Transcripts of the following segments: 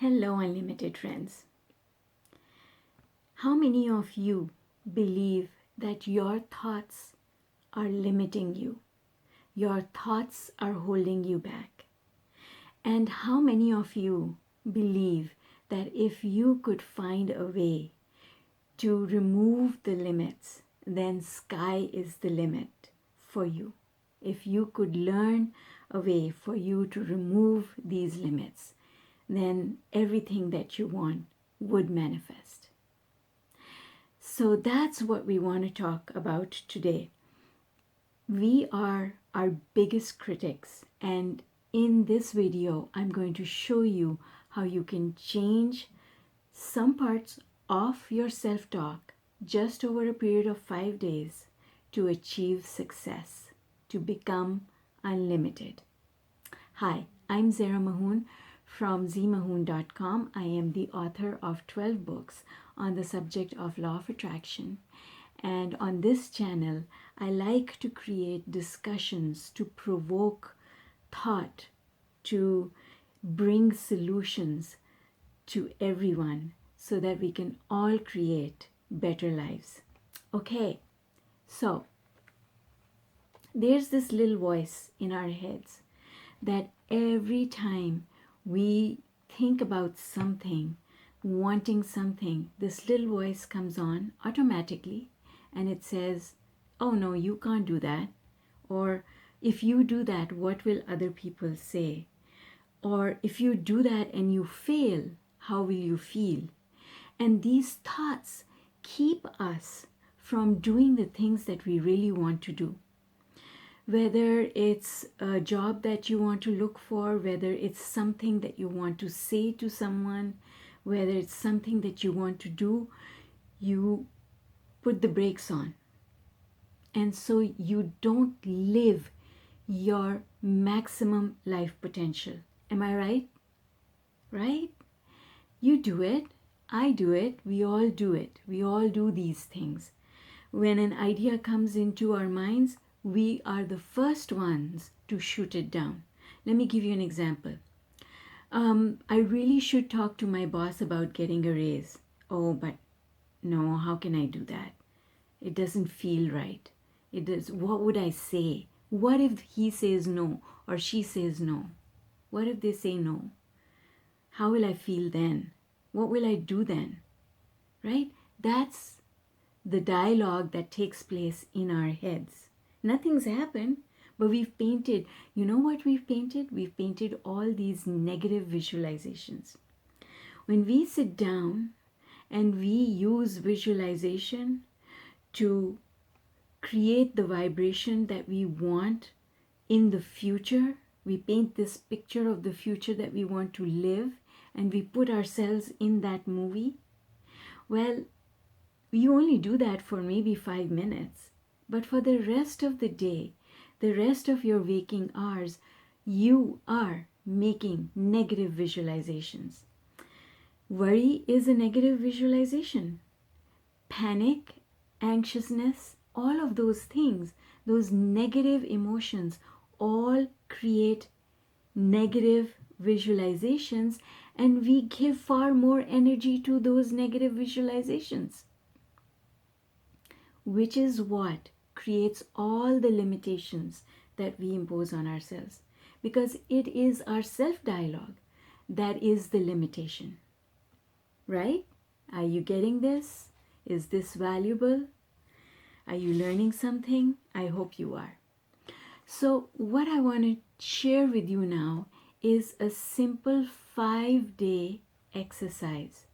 Hello, unlimited friends. How many of you believe that your thoughts are limiting you? Your thoughts are holding you back. And how many of you believe that if you could find a way to remove the limits, then sky is the limit for you? If you could learn a way for you to remove these limits, then everything that you want would manifest. So that's what we want to talk about today. We are our biggest critics, and in this video, I'm going to show you how you can change some parts of your self-talk just over a period of 5 days to achieve success, to become unlimited. Hi, I'm ZMAHOON from ZMAHOON.com. I am the author of 12 books on the subject of law of attraction. And on this channel, I like to create discussions to provoke thought, to bring solutions to everyone so that we can all create better lives. Okay, so there's this little voice in our heads that every time we think about something, wanting something, this little voice comes on automatically and it says, oh no, you can't do that. Or if you do that, what will other people say? Or if you do that and you fail, how will you feel? And these thoughts keep us from doing the things that we really want to do. Whether it's a job that you want to look for, whether it's something that you want to say to someone, whether it's something that you want to do, you put the brakes on. And so you don't live your maximum life potential. Am I right? Right? You do it. I do it. We all do it. We all do these things. When an idea comes into our minds, we are the first ones to shoot it down. Let me give you an example. I really should talk to my boss about getting a raise. Oh, but no, how can I do that? It doesn't feel right. It does. What would I say? What if he says no or she says no? What if they say no? How will I feel then? What will I do then? Right? That's the dialogue that takes place in our heads. Nothing's happened, but we've painted, you know what we've painted? We've painted all these negative visualizations. When we sit down and we use visualization to create the vibration that we want in the future, we paint this picture of the future that we want to live, and we put ourselves in that movie. Well, we only do that for maybe 5 minutes. But for the rest of the day, the rest of your waking hours, you are making negative visualizations. Worry is a negative visualization. Panic, anxiousness, all of those things, those negative emotions, all create negative visualizations, and we give far more energy to those negative visualizations, which is what creates all the limitations that we impose on ourselves, because it is our self-dialogue that is the limitation. Right? Are you getting this? Is this valuable? Are you learning something? I hope you are. So what I want to share with you now is a simple 5-day exercise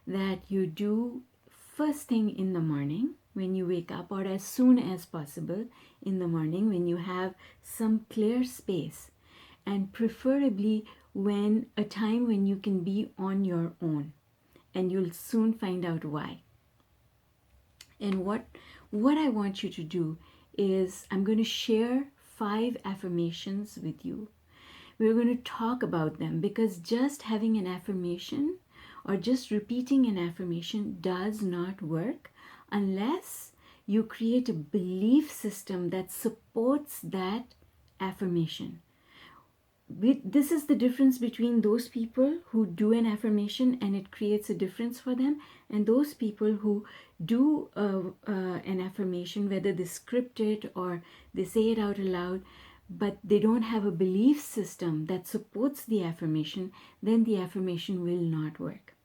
that you do first thing in the morning when you wake up, or as soon as possible in the morning when you have some clear space, and preferably when a time when you can be on your own, and you'll soon find out why. And what I want you to do is I'm going to share 5 affirmations with you. We're going to talk about them, because just having an affirmation or just repeating an affirmation does not work unless you create a belief system that supports that affirmation. this is the difference between those people who do an affirmation and it creates a difference for them, and those people who do an affirmation, whether they script it or they say it out aloud, but they don't have a belief system that supports the affirmation, then the affirmation will not work.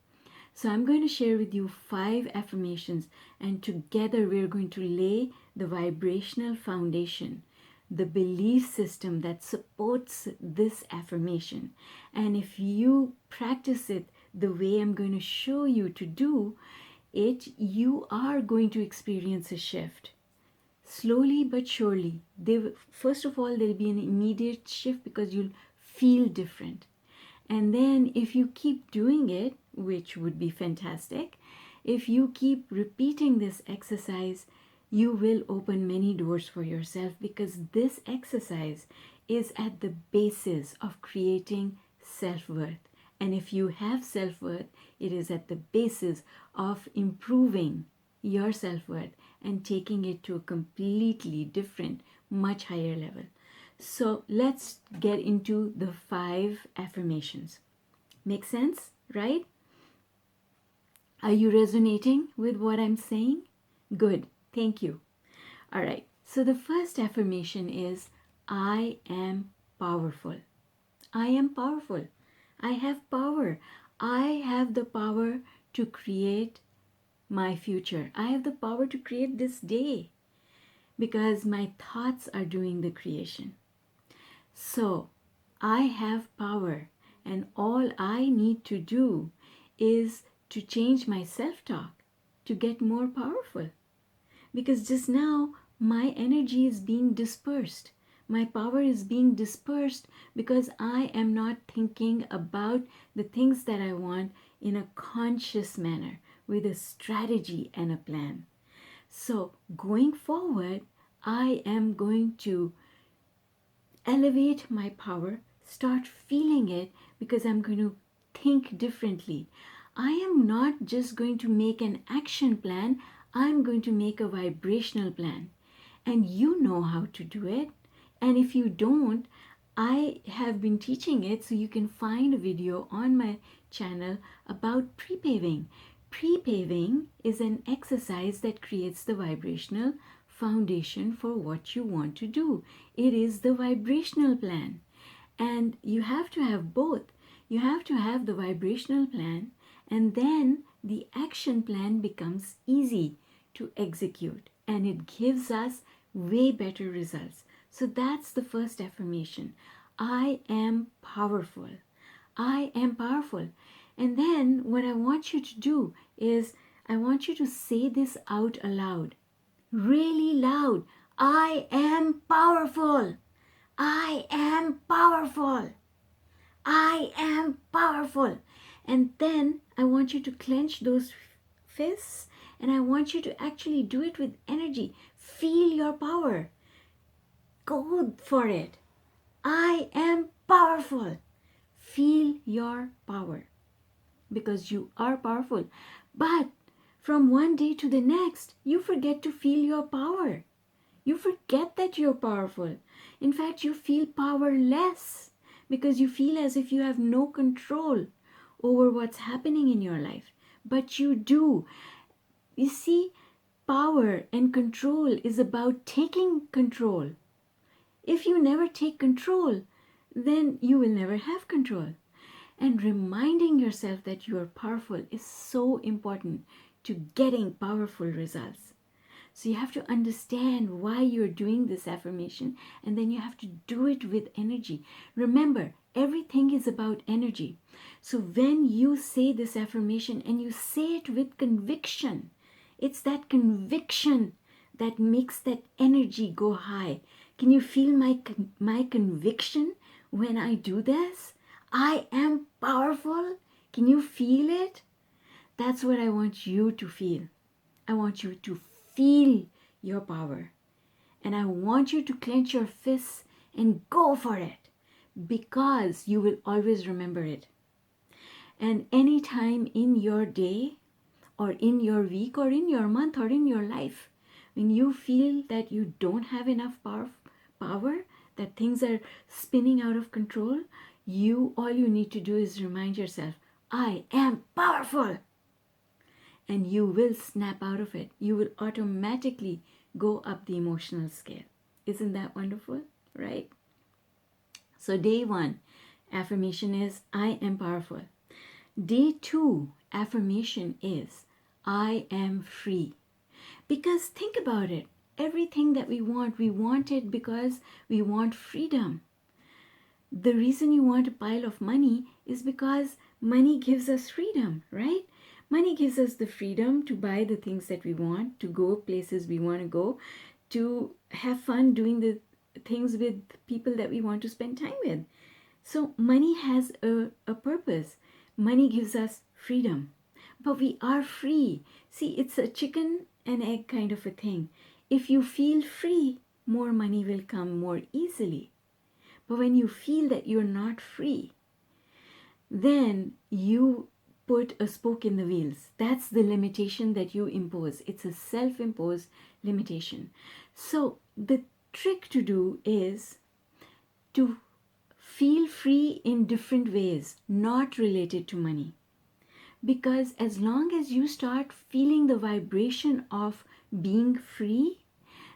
So I'm going to share with you 5 affirmations, and together we're going to lay the vibrational foundation, the belief system that supports this affirmation. And if you practice it the way I'm going to show you to do it, you are going to experience a shift. Slowly but surely. First of all, there'll be an immediate shift because you'll feel different. And then if you keep doing it, which would be fantastic, if you keep repeating this exercise, you will open many doors for yourself, because this exercise is at the basis of creating self-worth. And if you have self-worth, it is at the basis of improving your self-worth and taking it to a completely different, much higher level. So let's get into the 5 affirmations. Make sense, right? Are you resonating with what I'm saying? Good. Thank you. All right. So the first affirmation is, I am powerful. I am powerful. I have power. I have the power to create my future. I have the power to create this day because my thoughts are doing the creation. So I have power, and all I need to do is to change my self-talk to get more powerful. Because just now my energy is being dispersed. My power is being dispersed because I am not thinking about the things that I want in a conscious manner with a strategy and a plan. So going forward, I am going to elevate my power, start feeling it, because I'm going to think differently. I am not just going to make an action plan, I'm going to make a vibrational plan. And you know how to do it. And if you don't, I have been teaching it, so you can find a video on my channel about pre-paving. Pre-paving is an exercise that creates the vibrational foundation for what you want to do. It is the vibrational plan. And you have to have both. You have to have the vibrational plan, and then the action plan becomes easy to execute, and it gives us way better results. So that's the first affirmation. I am powerful. I am powerful. And then what I want you to do is I want you to say this out aloud. Really loud. I am powerful. I am powerful. I am powerful. And then I want you to clench those fists, and I want you to actually do it with energy. Feel your power. Go for it. I am powerful. Feel your power, because you are powerful. But from one day to the next, you forget to feel your power. You forget that you're powerful. In fact, you feel powerless because you feel as if you have no control over what's happening in your life. But you do. You see, power and control is about taking control. If you never take control, then you will never have control. And reminding yourself that you are powerful is so important to getting powerful results. So you have to understand why you're doing this affirmation, and then you have to do it with energy. Remember, everything is about energy. So when you say this affirmation and you say it with conviction, it's that conviction that makes that energy go high. Can you feel my conviction when I do this? I am powerful. Can you feel it? That's what I want you to feel. I want you to feel your power. And I want you to clench your fists and go for it, because you will always remember it. And any time in your day or in your week or in your month or in your life, when you feel that you don't have enough power, that things are spinning out of control, all you need to do is remind yourself, I am powerful. And you will snap out of it. You will automatically go up the emotional scale. Isn't that wonderful? Right? So day 1, affirmation is, I am powerful. Day 2, affirmation is, I am free. Because think about it. Everything that we want it because we want freedom. The reason you want a pile of money is because money gives us freedom, right? Money gives us the freedom to buy the things that we want, to go places we want to go, to have fun doing the things with people that we want to spend time with. So money has a purpose. Money gives us freedom. But we are free. See, it's a chicken and egg kind of a thing. If you feel free, more money will come more easily. But when you feel that you're not free, then you put a spoke in the wheels. That's the limitation that you impose. It's a self-imposed limitation. So the trick to do is to feel free in different ways, not related to money. Because as long as you start feeling the vibration of being free,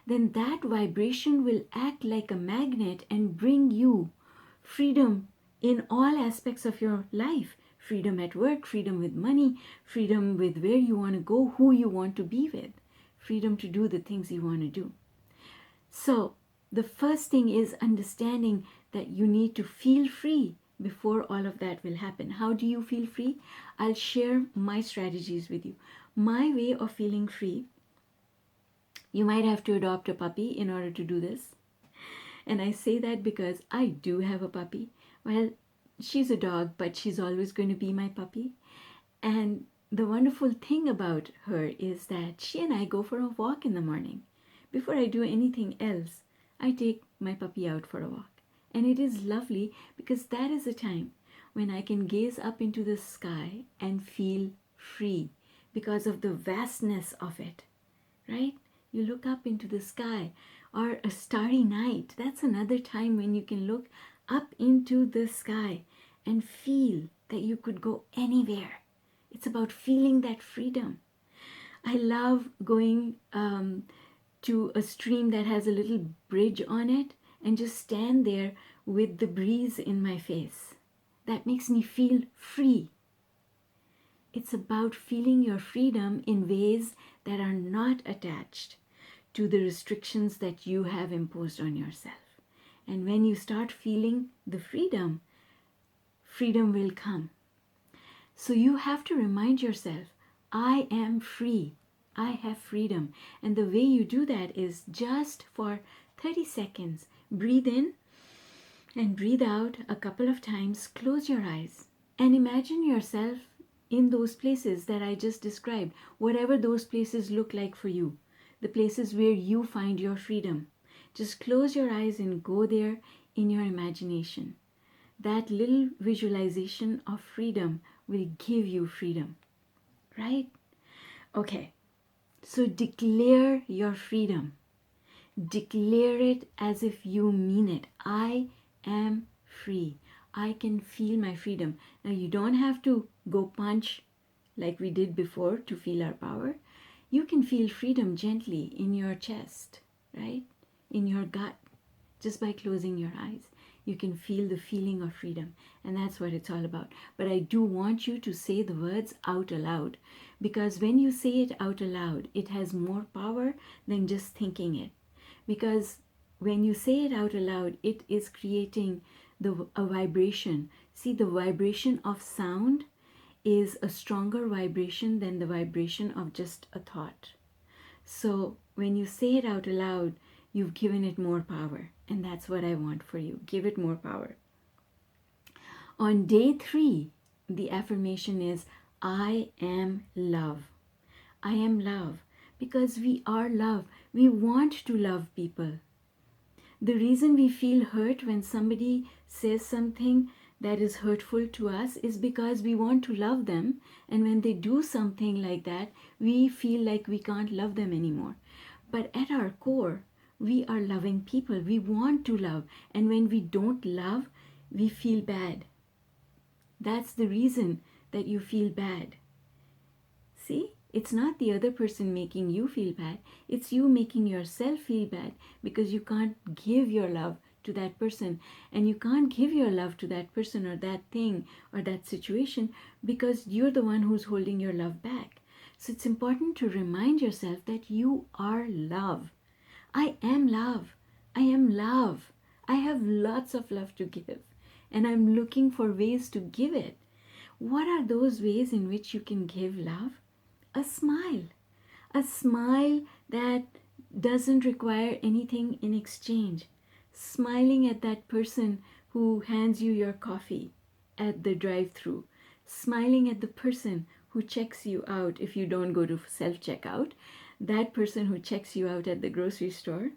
then that vibration will act like a magnet and bring you freedom in all aspects of your life. Freedom at work, freedom with money, freedom with where you want to go, who you want to be with, freedom to do the things you want to do. So the first thing is understanding that you need to feel free before all of that will happen. How do you feel free? I'll share my strategies with you. My way of feeling free, you might have to adopt a puppy in order to do this. And I say that because I do have a puppy. Well, she's a dog, but she's always going to be my puppy. And the wonderful thing about her is that she and I go for a walk in the morning. Before I do anything else, I take my puppy out for a walk. And it is lovely because that is a time when I can gaze up into the sky and feel free because of the vastness of it, right? You look up into the sky, or a starry night. That's another time when you can look up into the sky and feel that you could go anywhere. It's about feeling that freedom. I love going to a stream that has a little bridge on it and just stand there with the breeze in my face. That makes me feel free. It's about feeling your freedom in ways that are not attached to the restrictions that you have imposed on yourself. And when you start feeling the freedom, freedom will come. So you have to remind yourself, I am free. I have freedom. And the way you do that is just for 30 seconds, breathe in and breathe out a couple of times. Close your eyes and imagine yourself in those places that I just described, whatever those places look like for you, the places where you find your freedom. Just close your eyes and go there in your imagination. That little visualization of freedom will give you freedom, right? Okay, so declare your freedom. Declare it as if you mean it. I am free. I can feel my freedom. Now you don't have to go punch like we did before to feel our power. You can feel freedom gently in your chest, right? In your gut, just by closing your eyes. You can feel the feeling of freedom, and that's what it's all about. But I do want you to say the words out aloud, because when you say it out aloud, it has more power than just thinking it. Because when you say it out aloud, it is creating a vibration. See, the vibration of sound is a stronger vibration than the vibration of just a thought. So when you say it out aloud, you've given it more power. And that's what I want for you. Give it more power. On day 3, the affirmation is, I am love. I am love. Because we are love. We want to love people. The reason we feel hurt when somebody says something that is hurtful to us is because we want to love them. And when they do something like that, we feel like we can't love them anymore. But at our core, We are loving people. We want to love. And when we don't love, we feel bad. That's the reason that you feel bad. See, it's not the other person making you feel bad. It's you making yourself feel bad because you can't give your love to that person. And you can't give your love to that person or that thing or that situation because you're the one who's holding your love back. So it's important to remind yourself that you are love. I am love. I am love. I have lots of love to give. And I'm looking for ways to give it. What are those ways in which you can give love? A smile that doesn't require anything in exchange. Smiling at that person who hands you your coffee at the drive-thru. Smiling at the person who checks you out if you don't go to self-checkout. That person who checks you out at the grocery store.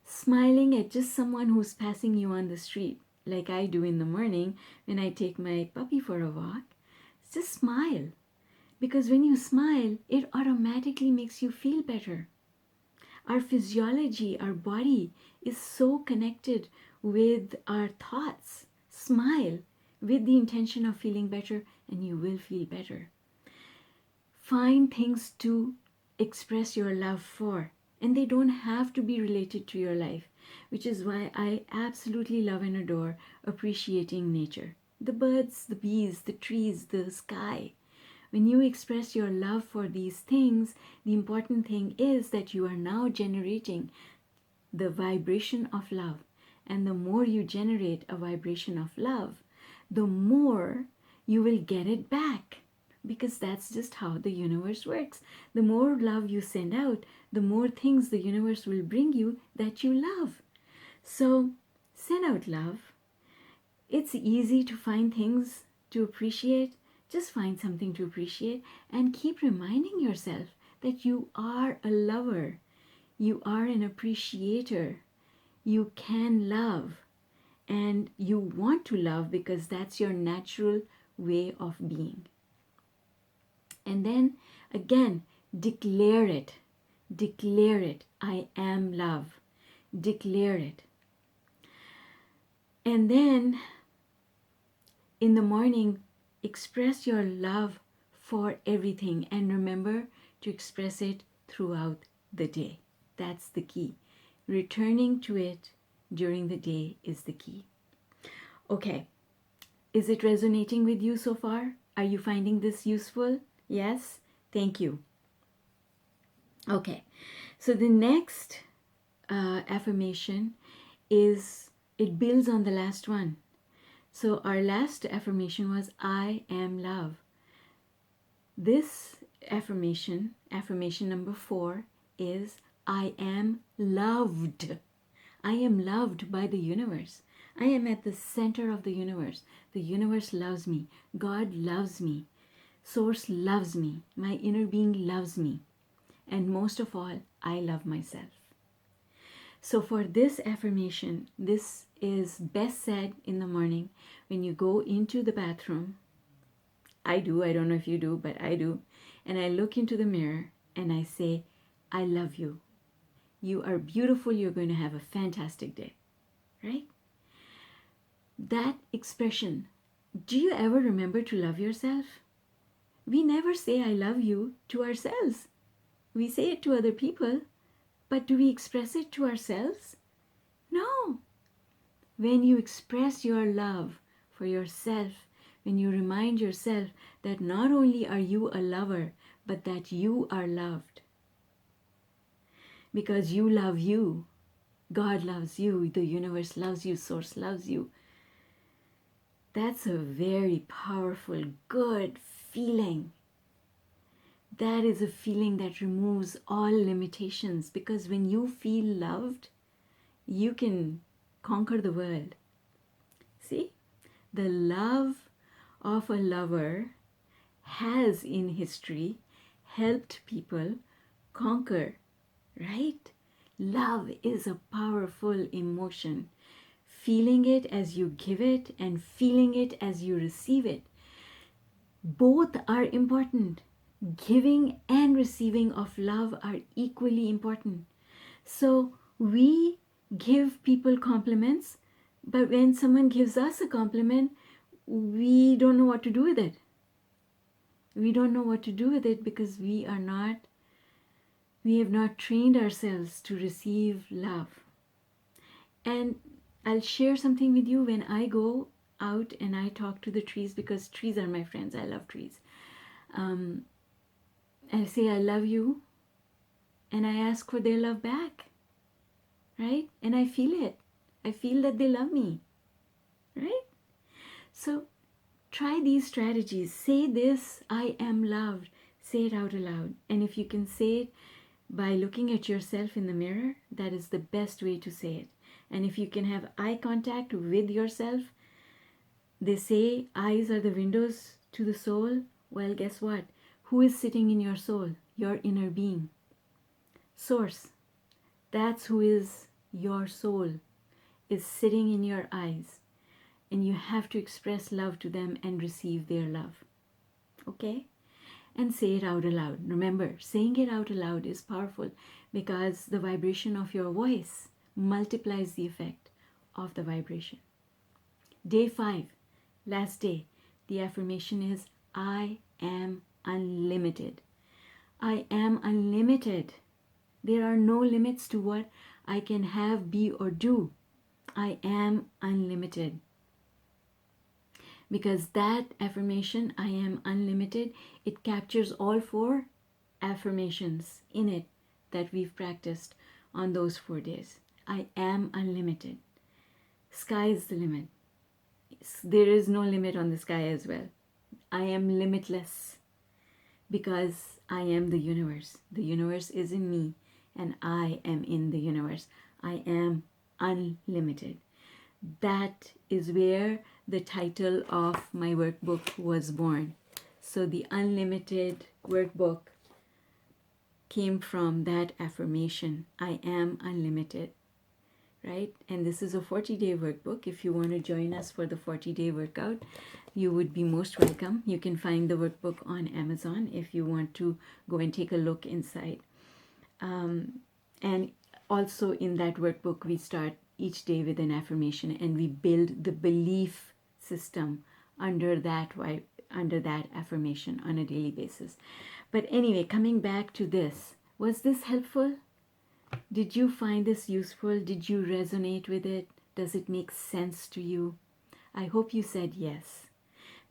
Smiling at just someone who's passing you on the street, like I do in the morning when I take my puppy for a walk. Just smile. Because when you smile, it automatically makes you feel better. Our physiology, our body is so connected with our thoughts. Smile with the intention of feeling better and you will feel better. Find things to express your love for, and they don't have to be related to your life, which is why I absolutely love and adore appreciating nature. The birds, the bees, the trees, the sky. When you express your love for these things, the important thing is that you are now generating the vibration of love. And the more you generate a vibration of love, the more you will get it back. Because that's just how the universe works. The more love you send out, the more things the universe will bring you that you love. So send out love. It's easy to find things to appreciate. Just find something to appreciate and keep reminding yourself that you are a lover. You are an appreciator. You can love and you want to love because that's your natural way of being. And then again, declare it. Declare it. I am love. Declare it. And then in the morning, express your love for everything and remember to express it throughout the day. That's the key. Returning to it during the day is the key. Okay, is it resonating with you so far? Are you finding this useful? Yes? Thank you. Okay, so the next affirmation is, it builds on the last one. So our last affirmation was, I am love. This affirmation number 4 is, I am loved. I am loved by the universe. I am at the center of the universe. The universe loves me. God loves me. Source loves me. My inner being loves me. And most of all, I love myself. So for this affirmation, this is best said in the morning when you go into the bathroom. I do, I don't know if you do, but I do. And I look into the mirror and I say, I love you. You are beautiful. You're going to have a fantastic day. Right? That expression, do you ever remember to love yourself? We never say I love you to ourselves. We say it to other people, but do we express it to ourselves? No. When you express your love for yourself, when you remind yourself that not only are you a lover, but that you are loved. Because you love you. God loves you. The universe loves you. Source loves you. That's a very powerful, good feeling. That is a feeling that removes all limitations, because when you feel loved, you can conquer the world. See, the love of a lover has in history helped people conquer, right? Love is a powerful emotion. Feeling it as you give it and feeling it as you receive it. Both are important. Giving and receiving of love are equally important. So We give people compliments, but when someone gives us a compliment, we don't know what to do with it. We don't know what to do with it because we have not trained ourselves to receive love. And I'll share something with you. When I go out and I talk to the trees, because trees are my friends, I love trees. I say, I love you, and I ask for their love back, right? And I feel it. I feel that they love me, right? So try these strategies. Say this, I am loved. Say it out aloud. And if you can say it by looking at yourself in the mirror, that is the best way to say it. And if you can have eye contact with yourself, they say eyes are the windows to the soul. Well, guess what? Who is sitting in your soul? Your inner being. Source. That's who is your soul, is sitting in your eyes. And you have to express love to them and receive their love. Okay? And say it out aloud. Remember, saying it out aloud is powerful because the vibration of your voice multiplies the effect of the vibration. Day 5, last day, the affirmation is, I am unlimited. I am unlimited. There are no limits to what I can have, be, or do. I am unlimited. Because that affirmation, I am unlimited, it captures all 4 affirmations in it that we've practiced on those 4 days. I am unlimited. Sky is the limit. There is no limit on the sky as well. I am limitless because I am the universe. The universe is in me and I am in the universe. I am unlimited. That is where the title of my workbook was born. So the Unlimited workbook came from that affirmation. I am unlimited, right? And this is a 40-day workbook. If you want to join us for the 40-day workout, you would be most welcome. You can find the workbook on Amazon if you want to go and take a look inside. And also in that workbook, we start each day with an affirmation and we build the belief system under that affirmation on a daily basis. But anyway, coming back to this, was this helpful? Did you find this useful? Did you resonate with it? Does it make sense to you? I hope you said yes,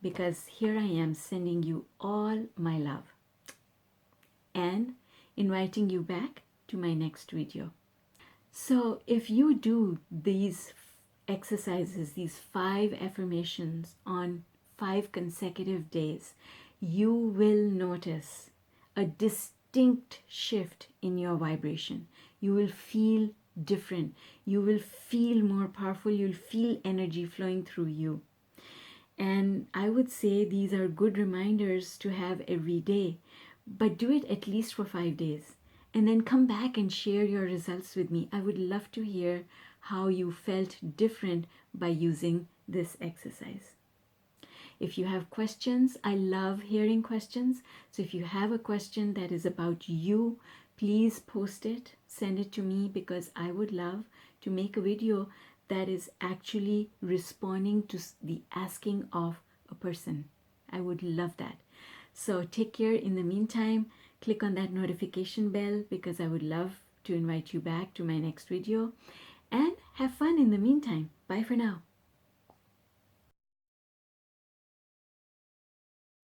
because here I am sending you all my love and inviting you back to my next video. So if you do these exercises, these 5 affirmations on 5 consecutive days, you will notice a distinct shift in your vibration. You will feel different. You will feel more powerful. You'll feel energy flowing through you. And I would say these are good reminders to have every day, but do it at least for 5 days. And then come back and share your results with me. I would love to hear how you felt different by using this exercise. If you have questions, I love hearing questions. So if you have a question that is about you, please post it, send it to me, because I would love to make a video that is actually responding to the asking of a person. I would love that. So take care. In the meantime, click on that notification bell because I would love to invite you back to my next video. And have fun in the meantime. Bye for now.